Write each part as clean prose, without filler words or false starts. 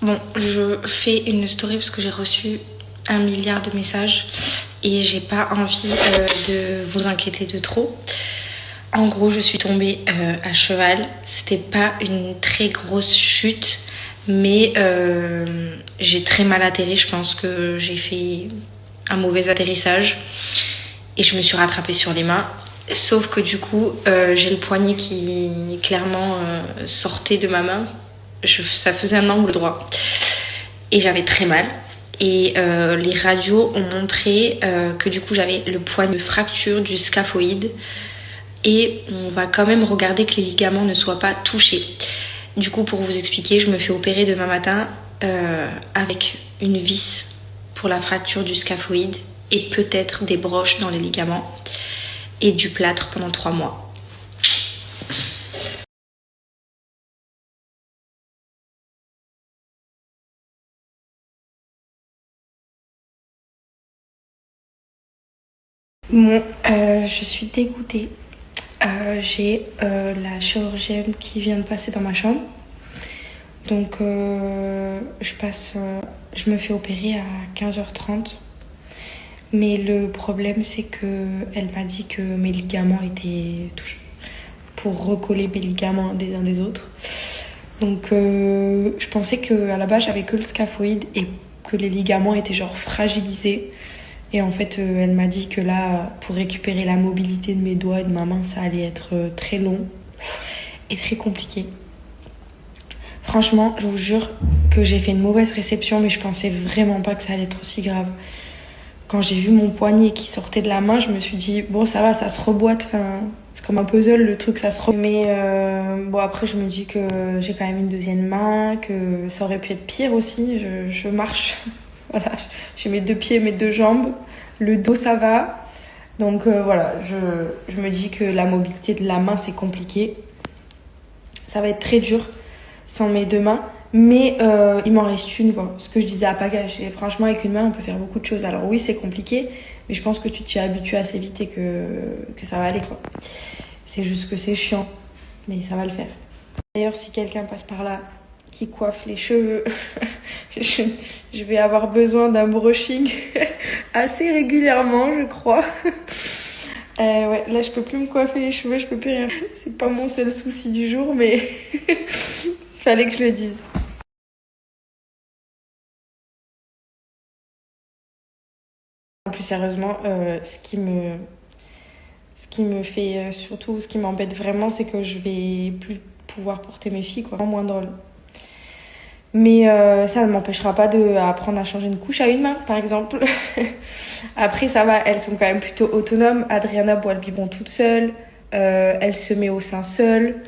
Bon, je fais une story parce que j'ai reçu 1 milliard de messages et j'ai pas envie de vous inquiéter de trop. En gros, je suis tombée à cheval. C'était pas une très grosse chute, mais j'ai très mal atterri. Je pense que j'ai fait un mauvais atterrissage et je me suis rattrapée sur les mains. Sauf que du coup, j'ai le poignet qui clairement sortait de ma main. Ça faisait un angle droit. Et j'avais très mal. Et les radios ont montré que du coup, j'avais le poignet de fracture du scaphoïde. Et on va quand même regarder que les ligaments ne soient pas touchés. Du coup, pour vous expliquer, je me fais opérer demain matin avec une vis pour la fracture du scaphoïde et peut-être des broches dans les ligaments et du plâtre pendant 3 mois. Bon, je suis dégoûtée. J'ai la chirurgienne qui vient de passer dans ma chambre. Donc, je me fais opérer à 15h30. Mais le problème, c'est qu'elle m'a dit que mes ligaments étaient touchés pour recoller mes ligaments des uns des autres. Donc, je pensais qu'à la base, j'avais que le scaphoïde et que les ligaments étaient genre fragilisés. Et en fait, elle m'a dit que là, pour récupérer la mobilité de mes doigts et de ma main, ça allait être très long et très compliqué. Franchement, je vous jure que j'ai fait une mauvaise réception, mais je pensais vraiment pas que ça allait être aussi grave. Quand j'ai vu mon poignet qui sortait de la main, je me suis dit, bon, ça va, ça se reboîte. Enfin, c'est comme un puzzle, le truc, ça se reboîte. Mais bon, après, je me dis que j'ai quand même une deuxième main, que ça aurait pu être pire aussi. Je marche. Voilà, j'ai mes 2 pieds, mes 2 jambes. Le dos, ça va. Donc voilà, je me dis que la mobilité de la main, c'est compliqué. Ça va être très dur sans mes 2 mains. Mais il m'en reste une, quoi. Ce que je disais à Pagache. Et franchement, avec une main, on peut faire beaucoup de choses. Alors oui, c'est compliqué, mais je pense que tu t'y habitues assez vite et que ça va aller, quoi. C'est juste que c'est chiant, mais ça va le faire. D'ailleurs, si quelqu'un passe par là, qui coiffe les cheveux, je vais avoir besoin d'un brushing assez régulièrement, je crois. Ouais, là, je peux plus me coiffer les cheveux, je peux plus rien. C'est pas mon seul souci du jour, mais il fallait que je le dise. Plus sérieusement, ce qui me fait surtout, ce qui m'embête vraiment, c'est que je vais plus pouvoir porter mes filles, quoi. Moins drôle. Mais ça ne m'empêchera pas d'apprendre à changer une couche à une main, par exemple. Après, ça va, elles sont quand même plutôt autonomes. Adriana boit le biberon toute seule. Elle se met au sein seule.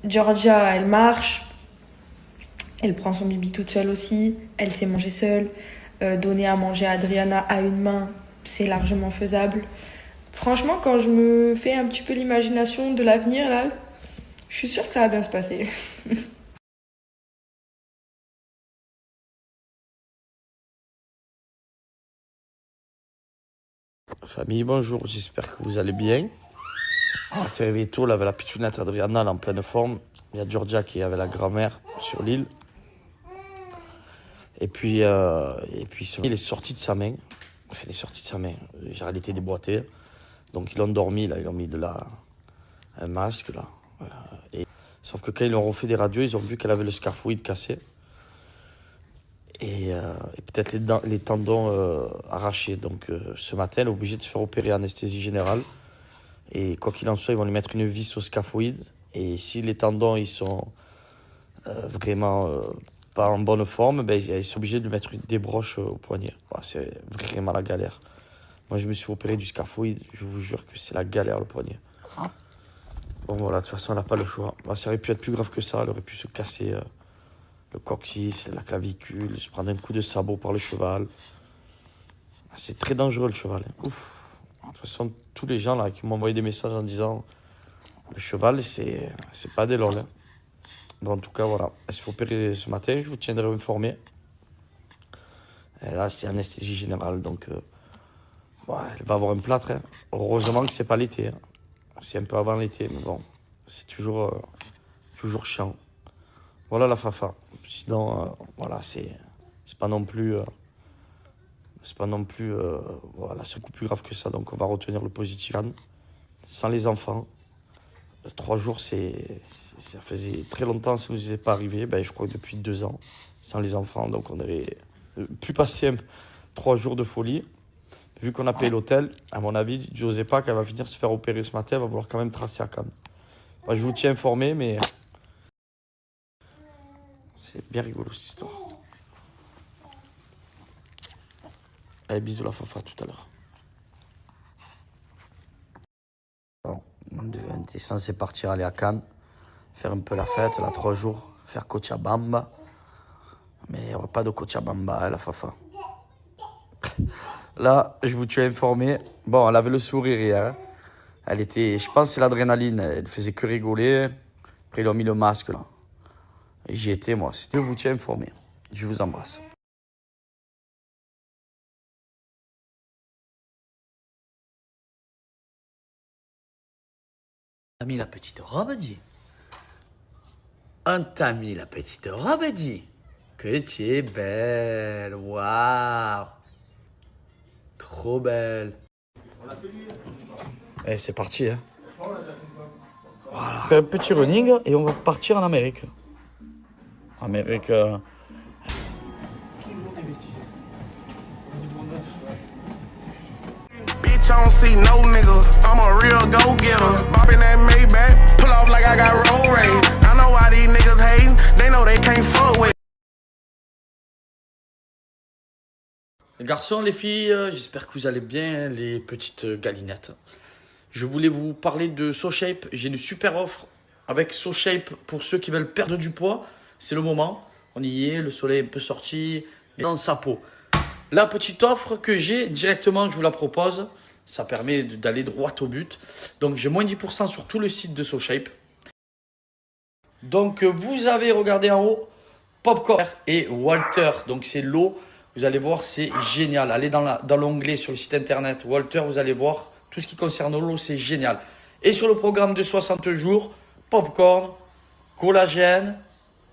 Georgia, elle marche. Elle prend son bibi toute seule aussi. Elle sait manger seule. Donner à manger à Adriana à une main, c'est largement faisable. Franchement, quand je me fais un petit peu l'imagination de l'avenir, là, je suis sûre que ça va bien se passer. Famille, bonjour, j'espère que vous allez bien. On s'est réveillé tôt, là, avec la pitchounette Adriana, elle est en pleine forme. Il y a Georgia qui est avec la grand-mère sur l'île. Et puis il est sorti de sa main. Enfin, il est sorti de sa main. Elle était déboîtée. Donc, ils l'ont dormi, là, ils ont mis un masque, là. Sauf que quand ils ont refait des radios, ils ont vu qu'elle avait le scaphoïde cassé. Et peut-être les tendons arrachés. Donc, ce matin, elle est obligée de se faire opérer anesthésie générale. Et quoi qu'il en soit, ils vont lui mettre une vis au scaphoïde. Et si les tendons ils sont vraiment pas en bonne forme, ben, ils sont obligés de lui mettre des broches au poignet. C'est vraiment la galère. Moi, je me suis opéré du scaphoïde. Je vous jure que c'est la galère, le poignet. Bon, voilà, de toute façon, elle n'a pas le choix. Ça aurait pu être plus grave que ça. Elle aurait pu se casser le coccyx, la clavicule, se prendre un coup de sabot par le cheval. C'est très dangereux, le cheval. Ouf. De toute façon, tous les gens là qui m'ont envoyé des messages en disant le cheval, c'est pas des lol. Bon, en tout cas, voilà. Elle se fait opérer ce matin, je vous tiendrai informé. Et là, c'est anesthésie générale, donc elle va avoir un plâtre. Hein. Heureusement que c'est pas l'été. Hein. C'est un peu avant l'été, mais bon, c'est toujours chiant. Voilà la fafa. Sinon, voilà, c'est pas non plus... c'est pas non plus... voilà, c'est beaucoup plus grave que ça. Donc, on va retenir le positif. Sans les enfants, 3 jours, ça faisait très longtemps que ça ne nous est pas arrivé. Ben, je crois que depuis 2 ans, sans les enfants. Donc, on avait pu passer 3 jours de folie. Vu qu'on a payé l'hôtel, à mon avis, je n'osais pas qu'elle va finir se faire opérer ce matin. Elle va vouloir quand même tracer à Cannes. Moi, je vous tiens informé, mais c'est bien rigolo cette histoire. Allez, bisous la Fafa, tout à l'heure. Bon, on était censé partir aller à Cannes, faire un peu la fête, là, 3 jours, faire Cochabamba. Mais il n'y aura pas de Cochabamba, hein, la Fafa. Là, je vous tiens informé. Bon, elle avait le sourire hier. Hein. Elle était, je pense que c'est l'adrénaline. Elle faisait que rigoler. Après, ils ont mis le masque, là. Et j'y étais, moi. Je vous tiens informé. Je vous embrasse. T'as mis la petite robe, dit. On t'a mis la petite robe, dit. Que tu es belle. Waouh. Trop belle. Et c'est parti. Hein. Voilà. On fait un petit running et on va partir en Amérique. Amérique. Bitch, I don't see no nigga. I'm a real go-getter. Bopping that Maybach, pull off like I got road rage. I know why these niggas hating. They know they can't fuck with. Les garçons, les filles, j'espère que vous allez bien, les petites galinettes. Je voulais vous parler de SoShape. J'ai une super offre avec SoShape pour ceux qui veulent perdre du poids. C'est le moment. On y est, le soleil est un peu sorti dans sa peau. La petite offre que j'ai directement, je vous la propose. Ça permet d'aller droit au but. Donc, j'ai moins 10% sur tout le site de SoShape. Donc, vous avez regardé en haut Popcorn et Walter. Donc, c'est l'eau. Vous allez voir, c'est génial. Allez dans l'onglet sur le site internet Walter, vous allez voir tout ce qui concerne l'eau, c'est génial. Et sur le programme de 60 jours, Popcorn, collagène,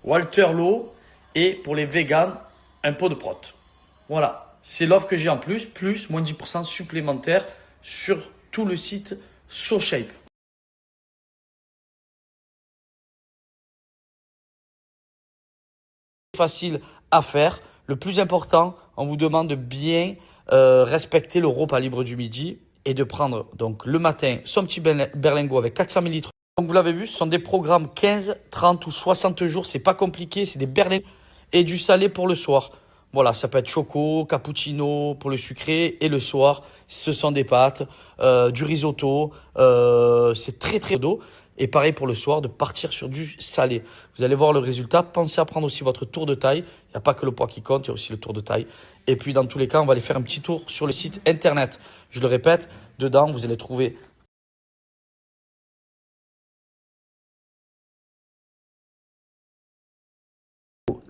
Walter l'eau et pour les véganes, un pot de prot. Voilà, c'est l'offre que j'ai en plus moins 10% supplémentaire sur tout le site SoShape. Facile à faire. Le plus important, on vous demande de bien respecter le repas libre du midi et de prendre donc le matin son petit berlingot avec 400 ml. Donc vous l'avez vu, ce sont des programmes 15, 30 ou 60 jours. C'est pas compliqué, c'est des berlingots et du salé pour le soir. Voilà, ça peut être choco, cappuccino pour le sucré et le soir, ce sont des pâtes, du risotto. C'est très très d'eau. Et pareil pour le soir, de partir sur du salé. Vous allez voir le résultat. Pensez à prendre aussi votre tour de taille. Il n'y a pas que le poids qui compte, il y a aussi le tour de taille. Et puis dans tous les cas, on va aller faire un petit tour sur le site internet. Je le répète, dedans, vous allez trouver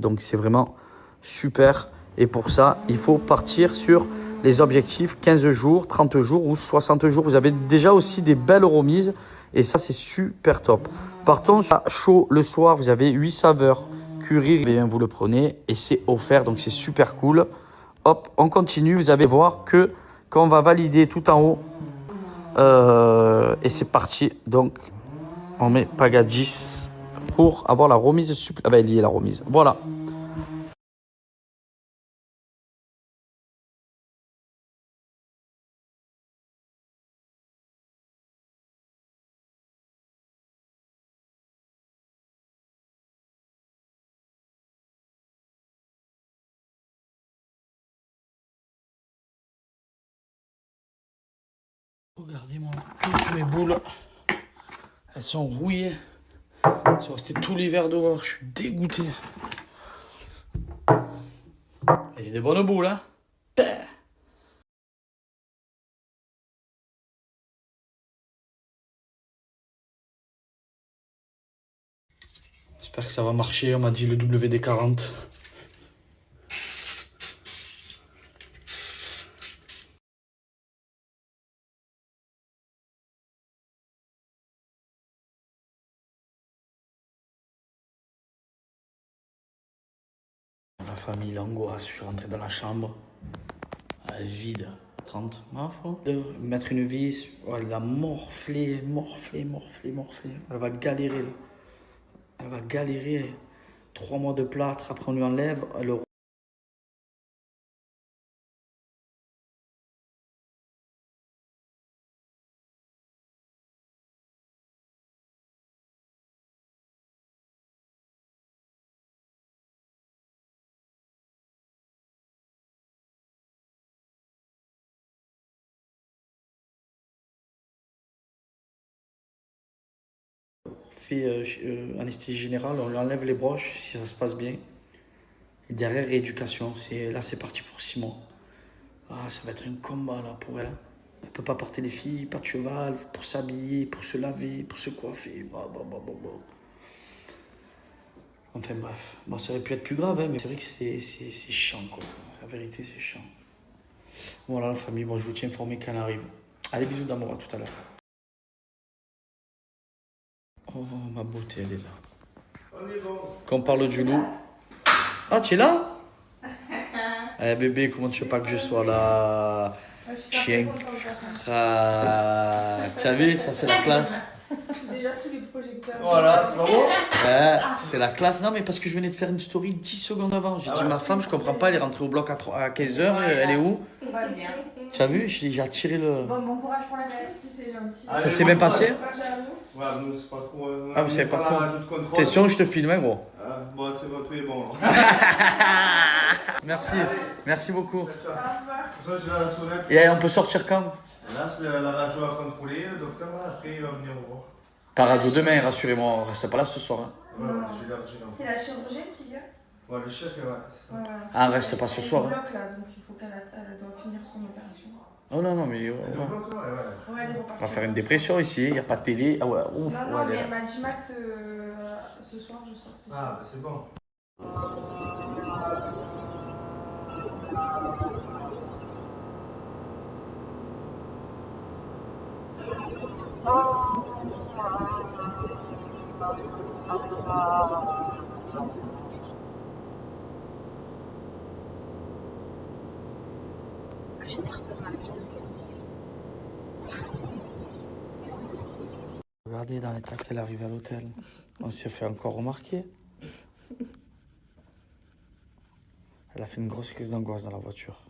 donc c'est vraiment super. Et pour ça, il faut partir sur les objectifs 15 jours, 30 jours ou 60 jours. Vous avez déjà aussi des belles remises. Et ça, c'est super top. Partons sur chaud le soir. Vous avez 8 saveurs. Curry, vous le prenez et c'est offert. Donc, c'est super cool. Hop, on continue. Vous allez voir que quand on va valider tout en haut, et c'est parti. Donc, on met Pagadis pour avoir la remise supplémentaire. Ah ben, il y a la remise. Voilà. Regardez-moi, toutes mes boules, elles sont rouillées. Elles sont restées tout l'hiver dehors, je suis dégoûté. Et j'ai des bonnes boules, hein. J'espère que ça va marcher, on m'a dit le WD-40. la famille, l'angoisse. Je suis rentré dans la chambre. Vide. 30. De mettre une vis. Oh, elle a morflé. Elle va galérer là. Elle va galérer. 3 mois de plâtre. Après on lui enlève. Fait anesthésie générale, on lui enlève les broches si ça se passe bien. Et derrière, rééducation. Là, c'est parti pour 6 mois. Ah, ça va être un combat là pour elle. Elle peut pas porter les filles, pas de cheval, pour s'habiller, pour se laver, pour se coiffer. Enfin bref, bon, ça aurait pu être plus grave, hein, mais c'est vrai que c'est chiant quoi. La vérité, c'est chiant. Voilà la famille, bon, je vous tiens informé quand elle arrive. Allez, bisous d'amour, à tout à l'heure. Oh, ma beauté, elle est là. On est bon. Quand on parle du loup. Ah, tu es là? Eh bébé, comment tu veux pas que je sois là? Chien. Tu as vu, ça c'est la classe. Je suis déjà sous les projecteurs. Voilà, c'est pas bon? Ouais, c'est la classe. Non, mais parce que je venais de faire une story 10 secondes avant. J'ai dit, ma femme, je comprends pas, elle est rentrée au bloc à 15h, elle est où? On va bien. Tu as vu, j'ai attiré le... Bon courage pour la suite, si c'est gentil. Allez, Ça s'est bien passé? Ouais, nous, c'est pas trop. Ah, vous savez pas trop? Trop. T'es sûr que je te filme, hein, gros? Bon, c'est bon, tout est bon. Merci, merci beaucoup. Ça, je vais à la sonnette. Et on peut sortir quand? Là, c'est la radio à contrôler. Le docteur, là, après, il va venir vous voir. Par radio demain, rassurez-moi, on reste pas là ce soir. Hein. Ouais, j'ai l'air. C'est la chirurgienne qui vient? Ouais, le chef, ouais, c'est ça. Ah, on reste pas ce soir. Elle est Hein. bloc, là, donc il faut qu'elle doit finir son opération. Oh non, non, mais Le bloc, là, ouais. Ouais, elle est repartie. on va faire une dépression ici, il n'y a pas de télé. Ah ouais, ouf, Non, ouais, mais elle est là. elle m'a dit Max, ce soir je sors. Ah, bah c'est bon. Regardez dans l'état qu'elle arrive à l'hôtel. On s'est fait encore remarquer. Elle a fait une grosse crise d'angoisse dans la voiture.